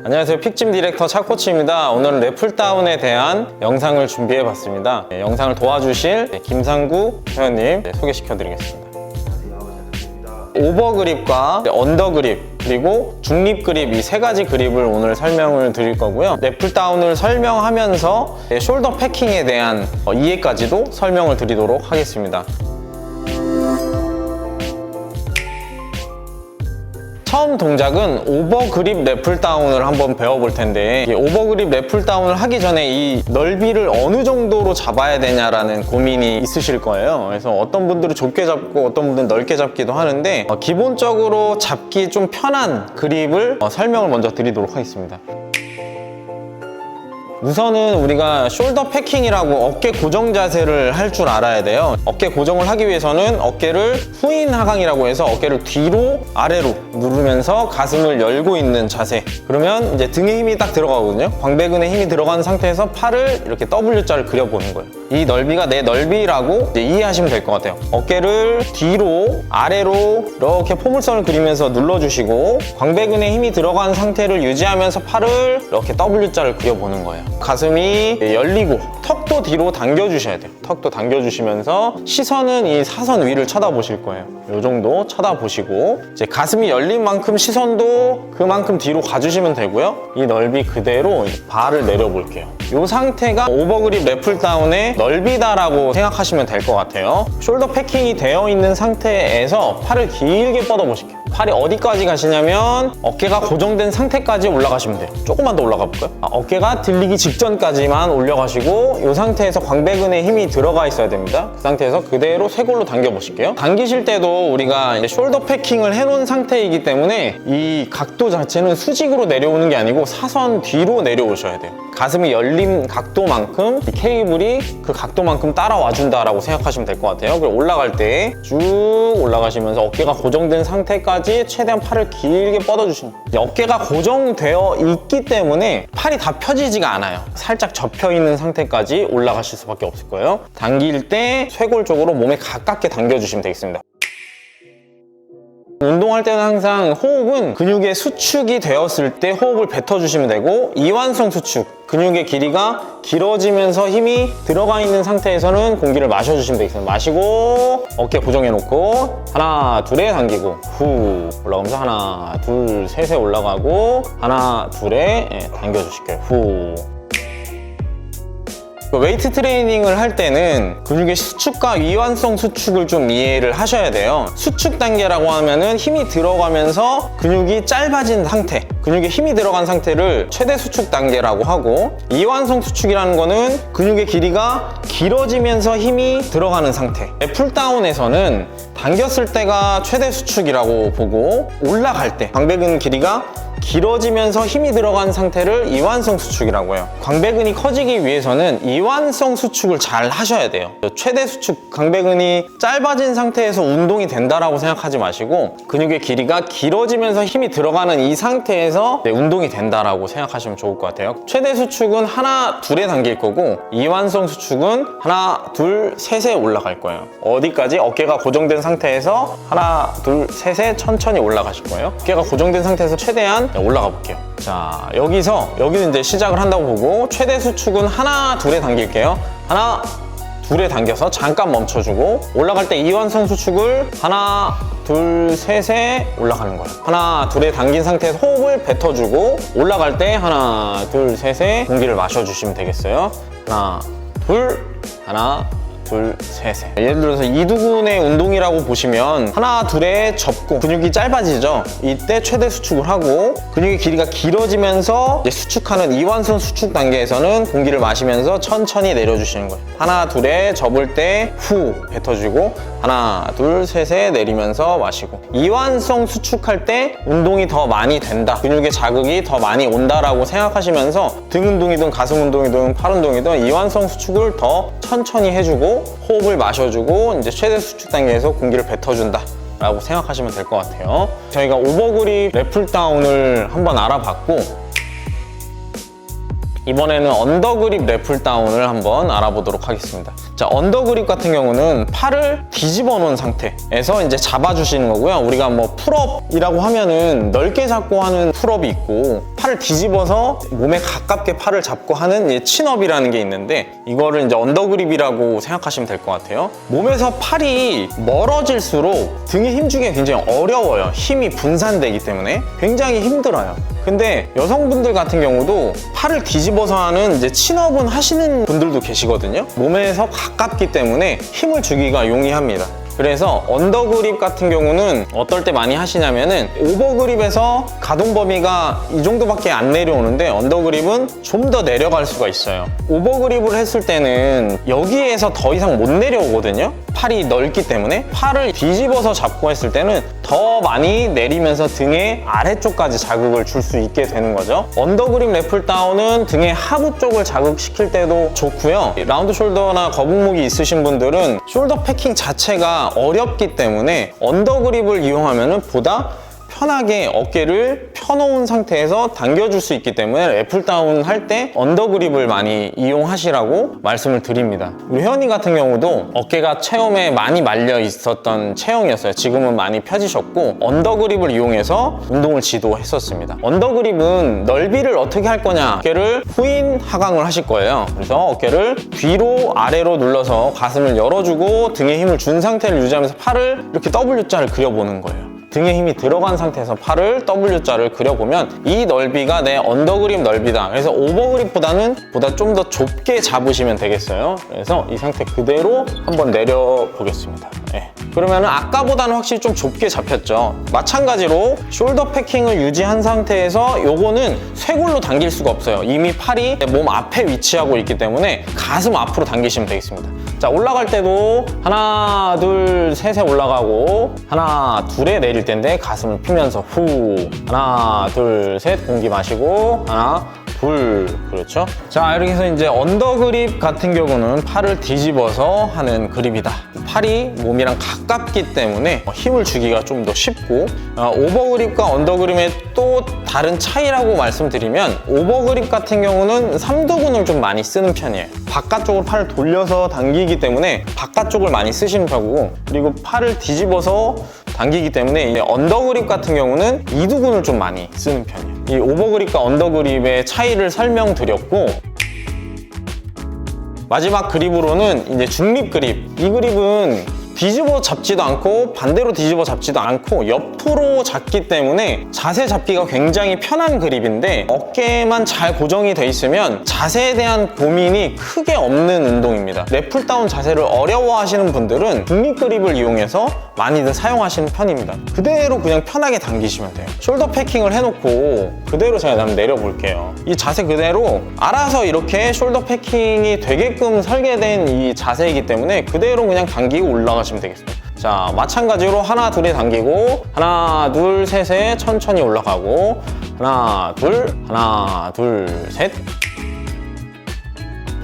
안녕하세요, 픽짐 디렉터 차코치입니다. 오늘은 랩풀다운에 대한 영상을 준비해봤습니다. 영상을 도와주실 김상구 회원님 소개시켜드리겠습니다. 오버그립과 언더그립 그리고 중립그립 이 세 가지 그립을 오늘 설명을 드릴 거고요. 랩풀다운을 설명하면서 숄더 패킹에 대한 이해까지도 설명을 드리도록 하겠습니다. 처음 동작은 오버그립 랩풀다운을 한번 배워볼 텐데, 오버그립 랩풀다운을 하기 전에 이 넓이를 어느 정도로 잡아야 되냐라는 고민이 있으실 거예요. 그래서 어떤 분들은 좁게 잡고 어떤 분들은 넓게 잡기도 하는데, 기본적으로 잡기 좀 편한 그립을 설명을 먼저 드리도록 하겠습니다. 우선은 우리가 숄더 패킹이라고 어깨 고정 자세를 할 줄 알아야 돼요. 어깨 고정을 하기 위해서는 어깨를 후인 하강이라고 해서 어깨를 뒤로 아래로 누르면서 가슴을 열고 있는 자세. 그러면 이제 등에 힘이 딱 들어가거든요. 광배근에 힘이 들어간 상태에서 팔을 이렇게 W자를 그려보는 거예요. 이 넓이가 내 넓이라고 이제 이해하시면 될 것 같아요. 어깨를 뒤로 아래로 이렇게 포물선을 그리면서 눌러주시고, 광배근에 힘이 들어간 상태를 유지하면서 팔을 이렇게 W자를 그려보는 거예요. 가슴이 열리고 턱도 뒤로 당겨주셔야 돼요. 턱도 당겨주시면서 시선은 이 사선 위를 쳐다보실 거예요. 이 정도 쳐다보시고, 이제 가슴이 열린 만큼 시선도 그만큼 뒤로 가주시면 되고요. 이 넓이 그대로 발을 내려볼게요. 이 상태가 오버그립 랩풀다운의 넓이다라고 생각하시면 될 것 같아요. 숄더 패킹이 되어 있는 상태에서 팔을 길게 뻗어보실게요. 팔이 어디까지 가시냐면 어깨가 고정된 상태까지 올라가시면 돼요. 조금만 더 올라가 볼까요? 어깨가 들리기 직전까지만 올려가시고, 이 상태에서 광배근에 힘이 들어가 있어야 됩니다. 그 상태에서 그대로 쇄골로 당겨 보실게요. 당기실 때도 우리가 이제 숄더 패킹을 해놓은 상태이기 때문에 이 각도 자체는 수직으로 내려오는 게 아니고 사선 뒤로 내려오셔야 돼요. 가슴이 열린 각도만큼 이 케이블이 그 각도만큼 따라와 준다라고 생각하시면 될 것 같아요. 그리고 올라갈 때 쭉 올라가시면서 어깨가 고정된 상태까지 최대한 팔을 길게 뻗어주시는 거예요. 어깨가 고정되어 있기 때문에 팔이 다 펴지지가 않아요. 살짝 접혀 있는 상태까지 올라가실 수밖에 없을 거예요. 당길 때 쇄골 쪽으로 몸에 가깝게 당겨주시면 되겠습니다. 운동할 때는 항상 호흡은 근육의 수축이 되었을 때 호흡을 뱉어주시면 되고, 이완성 수축, 근육의 길이가 길어지면서 힘이 들어가 있는 상태에서는 공기를 마셔주시면 되겠습니다. 마시고 어깨 고정해놓고 하나 둘에 당기고 후 올라가면서 하나 둘 셋에 올라가고 하나 둘에 당겨주실게요. 후. 웨이트 트레이닝을 할 때는 근육의 수축과 이완성 수축을 좀 이해를 하셔야 돼요. 수축 단계라고 하면은 힘이 들어가면서 근육이 짧아진 상태, 근육에 힘이 들어간 상태를 최대 수축 단계라고 하고, 이완성 수축이라는 거는 근육의 길이가 길어지면서 힘이 들어가는 상태. 풀다운에서는 당겼을 때가 최대 수축이라고 보고, 올라갈 때 광배근 길이가 길어지면서 힘이 들어간 상태를 이완성 수축이라고 해요. 광배근이 커지기 위해서는 이완성 수축을 잘 하셔야 돼요. 최대 수축, 광배근이 짧아진 상태에서 운동이 된다라고 생각하지 마시고, 근육의 길이가 길어지면서 힘이 들어가는 이 상태에서 운동이 된다라고 생각하시면 좋을 것 같아요. 최대 수축은 하나 둘에 당길 거고, 이완성 수축은 하나 둘 셋에 올라갈 거예요. 어디까지? 어깨가 고정된 상태에서 하나 둘 셋에 천천히 올라가실 거예요. 어깨가 고정된 상태에서 최대한 올라가 볼게요. 자, 여기는 이제 시작을 한다고 보고, 최대 수축은 하나 둘에 당길게요. 하나 둘에 당겨서 잠깐 멈춰주고, 올라갈 때 이완성 수축을 하나 둘 셋에 올라가는 거예요. 하나 둘에 당긴 상태에서 호흡을 뱉어주고, 올라갈 때 하나 둘 셋에 공기를 마셔주시면 되겠어요. 하나 둘 셋에. 예를 들어서 이두근의 운동이라고 보시면 하나 둘에 접고 근육이 짧아지죠. 이때 최대 수축을 하고, 근육의 길이가 길어지면서 이제 수축하는 이완성 수축 단계에서는 공기를 마시면서 천천히 내려주시는 거예요. 하나 둘에 접을 때 후 뱉어주고, 하나 둘 셋에 내리면서 마시고. 이완성 수축할 때 운동이 더 많이 된다, 근육의 자극이 더 많이 온다라고 생각하시면서 등 운동이든 가슴 운동이든 팔 운동이든 이완성 수축을 더 천천히 해주고, 호흡을 마셔주고, 이제 최대 수축 단계에서 공기를 뱉어준다 라고 생각하시면 될 것 같아요. 저희가 오버그립 랩풀다운을 한번 알아봤고, 이번에는 언더그립 래플 다운을 한번 알아보도록 하겠습니다. 자, 언더그립 같은 경우는 팔을 뒤집어 놓은 상태에서 이제 잡아주시는 거고요. 우리가 뭐 풀업이라고 하면은 넓게 잡고 하는 풀업이 있고, 팔을 뒤집어서 몸에 가깝게 팔을 잡고 하는 친업이라는 게 있는데, 이거를 이제 언더그립이라고 생각하시면 될 것 같아요. 몸에서 팔이 멀어질수록 등에 힘주기가 굉장히 어려워요. 힘이 분산되기 때문에 굉장히 힘들어요. 근데 여성분들 같은 경우도 팔을 뒤집어서 하는 이제 친업은 하시는 분들도 계시거든요. 몸에서 가깝기 때문에 힘을 주기가 용이합니다. 그래서 언더그립 같은 경우는 어떨 때 많이 하시냐면은, 오버그립에서 가동 범위가 이 정도밖에 안 내려오는데 언더그립은 좀 더 내려갈 수가 있어요. 오버그립을 했을 때는 여기에서 더 이상 못 내려오거든요. 팔이 넓기 때문에. 팔을 뒤집어서 잡고 했을 때는 더 많이 내리면서 등의 아래쪽까지 자극을 줄 수 있게 되는 거죠. 언더그립 래플 다운은 등의 하부 쪽을 자극시킬 때도 좋고요. 라운드 숄더나 거북목이 있으신 분들은 숄더 패킹 자체가 어렵기 때문에 언더그립을 이용하면 보다 편하게 어깨를 펴놓은 상태에서 당겨줄 수 있기 때문에 래플 다운 할 때 언더그립을 많이 이용하시라고 말씀을 드립니다. 우리 혜원님 같은 경우도 어깨가 처음에 많이 말려 있었던 체형이었어요. 지금은 많이 펴지셨고, 언더그립을 이용해서 운동을 지도했었습니다. 언더그립은 넓이를 어떻게 할 거냐, 어깨를 후인 하강을 하실 거예요. 그래서 어깨를 뒤로 아래로 눌러서 가슴을 열어주고 등에 힘을 준 상태를 유지하면서 팔을 이렇게 W자를 그려보는 거예요. 등에 힘이 들어간 상태에서 팔을 W자를 그려보면 이 넓이가 내 언더그립 넓이다. 그래서 오버그립보다는 좀 더 좁게 잡으시면 되겠어요. 그래서 이 상태 그대로 한번 내려보겠습니다. 네. 그러면 아까보다는 확실히 좀 좁게 잡혔죠. 마찬가지로 숄더 패킹을 유지한 상태에서 요거는 쇄골로 당길 수가 없어요. 이미 팔이 몸 앞에 위치하고 있기 때문에 가슴 앞으로 당기시면 되겠습니다. 자, 올라갈 때도 하나, 둘, 셋에 올라가고, 하나, 둘에 내릴 텐데 가슴을 피면서 후, 하나, 둘, 셋, 공기 마시고, 하나, 둘, 그렇죠? 자, 이렇게 해서 이제 언더그립 같은 경우는 팔을 뒤집어서 하는 그립이다. 팔이 몸이랑 가깝기 때문에 힘을 주기가 좀 더 쉽고, 오버그립과 언더그립의 또 다른 차이라고 말씀드리면, 오버그립 같은 경우는 삼두근을 좀 많이 쓰는 편이에요. 바깥쪽으로 팔을 돌려서 당기기 때문에 바깥쪽을 많이 쓰시는 편이고, 그리고 팔을 뒤집어서 당기기 때문에 이제 언더그립 같은 경우는 이두근을 좀 많이 쓰는 편이에요. 이 오버그립과 언더그립의 차이를 설명드렸고, 마지막 그립으로는 이제 중립 그립. 이 그립은 뒤집어 잡지도 않고 반대로 뒤집어 잡지도 않고 옆으로 잡기 때문에 자세 잡기가 굉장히 편한 그립인데, 어깨만 잘 고정이 돼 있으면 자세에 대한 고민이 크게 없는 운동입니다. 래플 다운 자세를 어려워하시는 분들은 중립 그립을 이용해서 많이들 사용하시는 편입니다. 그대로 그냥 편하게 당기시면 돼요. 숄더 패킹을 해놓고 그대로 제가 한번 내려볼게요. 이 자세 그대로 알아서 이렇게 숄더 패킹이 되게끔 설계된 이 자세이기 때문에 그대로 그냥 당기고 올라가시면 되겠습니다. 자, 마찬가지로 하나, 둘에 당기고, 하나, 둘, 셋에 천천히 올라가고, 하나, 둘, 셋.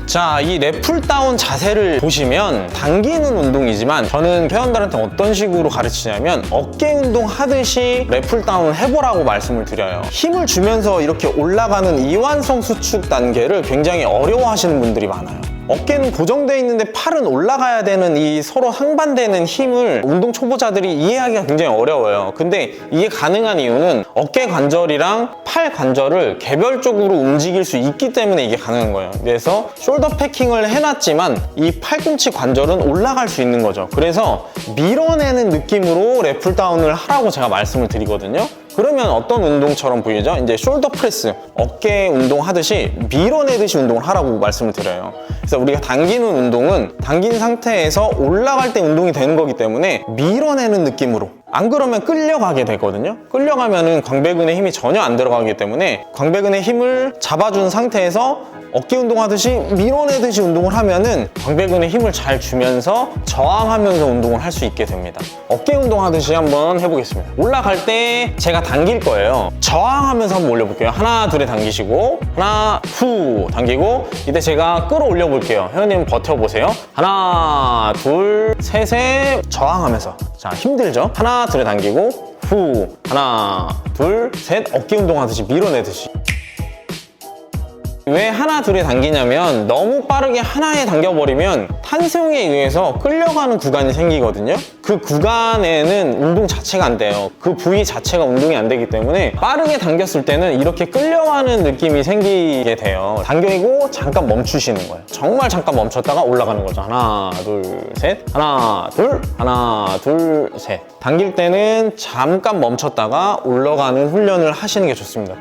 자, 이 래플 다운 자세를 보시면 당기는 운동이지만, 저는 회원들한테 어떤 식으로 가르치냐면 어깨 운동 하듯이 래플 다운을 해보라고 말씀을 드려요. 힘을 주면서 이렇게 올라가는 이완성 수축 단계를 굉장히 어려워하시는 분들이 많아요. 어깨는 고정되어 있는데 팔은 올라가야 되는 이 서로 상반되는 힘을 운동 초보자들이 이해하기가 굉장히 어려워요. 근데 이게 가능한 이유는 어깨 관절이랑 팔 관절을 개별적으로 움직일 수 있기 때문에 이게 가능한 거예요. 그래서 숄더 패킹을 해놨지만 이 팔꿈치 관절은 올라갈 수 있는 거죠. 그래서 밀어내는 느낌으로 래플 다운을 하라고 제가 말씀을 드리거든요. 그러면 어떤 운동처럼 보이죠? 이제 숄더 프레스, 어깨 운동 하듯이 밀어내듯이 운동을 하라고 말씀을 드려요. 그래서 우리가 당기는 운동은 당긴 상태에서 올라갈 때 운동이 되는 거기 때문에 밀어내는 느낌으로, 안 그러면 끌려가게 되거든요. 끌려가면은 광배근에 힘이 전혀 안 들어가기 때문에 광배근에 힘을 잡아준 상태에서 어깨 운동하듯이 밀어내듯이 운동을 하면은 광배근에 힘을 잘 주면서 저항하면서 운동을 할 수 있게 됩니다. 어깨 운동하듯이 한번 해보겠습니다. 올라갈 때 제가 당길 거예요. 저항하면서 한번 올려볼게요. 하나, 둘에 당기시고, 하나, 후 당기고, 이때 제가 끌어올려 볼게요. 회원님 버텨보세요. 하나, 둘, 셋에 저항하면서. 자, 힘들죠? 하나, 둘에 당기고, 후, 하나, 둘, 셋. 어깨 운동하듯이 밀어내듯이. 왜 하나 둘에 당기냐면 너무 빠르게 하나에 당겨버리면 탄성에 의해서 끌려가는 구간이 생기거든요. 그 구간에는 운동 자체가 안 돼요. 그 부위 자체가 운동이 안 되기 때문에 빠르게 당겼을 때는 이렇게 끌려가는 느낌이 생기게 돼요. 당기고 잠깐 멈추시는 거예요. 정말 잠깐 멈췄다가 올라가는 거죠. 하나 둘 셋, 하나 둘 셋. 당길 때는 잠깐 멈췄다가 올라가는 훈련을 하시는 게 좋습니다.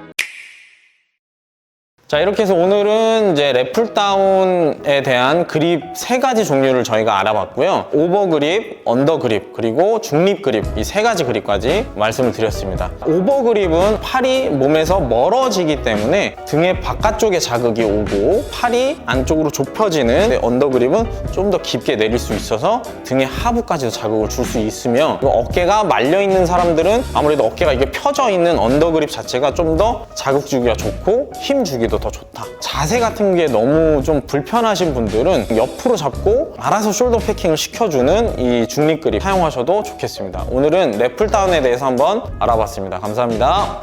자, 이렇게 해서 오늘은 이제 랩풀다운에 대한 그립 3가지 종류를 저희가 알아봤고요. 오버그립, 언더그립, 그리고 중립그립, 이 3가지 그립까지 말씀을 드렸습니다. 오버그립은 팔이 몸에서 멀어지기 때문에 등의 바깥쪽에 자극이 오고 팔이 안쪽으로 좁혀지는, 언더그립은 좀 더 깊게 내릴 수 있어서 등의 하부까지도 자극을 줄 수 있으며, 어깨가 말려있는 사람들은 아무래도 어깨가 이게 펴져 있는 언더그립 자체가 좀 더 자극 주기가 좋고 힘 주기도 더 좋다. 자세 같은 게 너무 좀 불편하신 분들은 옆으로 잡고 알아서 숄더 패킹을 시켜주는 이 중립 그립 사용하셔도 좋겠습니다. 오늘은 랩풀다운에 대해서 한번 알아봤습니다. 감사합니다.